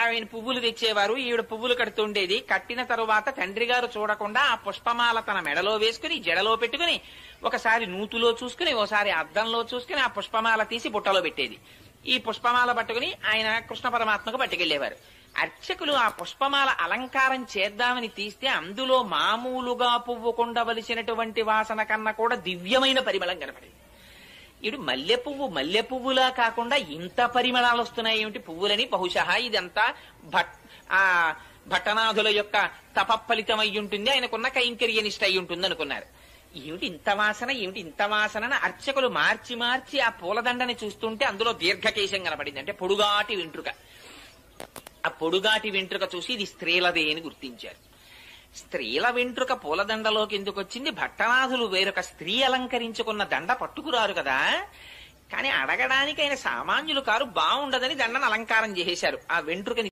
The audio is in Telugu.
ఆయన పువ్వులు తెచ్చేవారు, ఈవిడ పువ్వులు కడుతుండేది. కట్టిన తరువాత తండ్రి గారు చూడకుండా ఆ పుష్పమాల తన మెడలో వేసుకుని జడలో పెట్టుకుని ఒకసారి నూతులో చూసుకుని ఓసారి అద్దంలో చూసుకుని ఆ పుష్పమాల తీసి బుట్టలో పెట్టేది. ఈ పుష్పమాల పట్టుకుని ఆయన కృష్ణ పరమాత్మకు పట్టుకెళ్లేవారు. అర్చకులు ఆ పుష్పమాల అలంకారం చేద్దామని తీస్తే అందులో మామూలుగా పువ్వు కొండవలసినటువంటి వాసన కన్నా కూడా దివ్యమైన పరిమళం కనపడింది. ఇటు మల్లె పువ్వులా కాకుండా ఇంత పరిమళాలు వస్తున్నాయి ఏమిటి పువ్వులని? బహుశా ఇదంతా భట్టనాథుల యొక్క తపఫలితం అయి ఉంటుంది, ఆయనకున్న కైంకర్యనిష్ట అయి ఉంటుంది అనుకున్నారు. ఏమిటి ఇంత వాసన అర్చకులు మార్చి మార్చి ఆ పూలదండని చూస్తుంటే అందులో దీర్ఘకేశం కనపడింది, అంటే పొడుగాటి వెంట్రుక. ఆ పొడుగాటి వెంట్రుక చూసి ఇది స్త్రీలదే అని గుర్తించారు. స్త్రీల వెంట్రుక పూలదండలోకి ఎందుకు వచ్చింది? భట్టనాథులు వేరొక స్త్రీ అలంకరించుకున్న దండ పట్టుకురారు కదా. కానీ అడగడానికి ఆయన సామాన్యులు కారు, బాగుండదని దండను అలంకారం చేసేశారు. ఆ వెంట్రుకని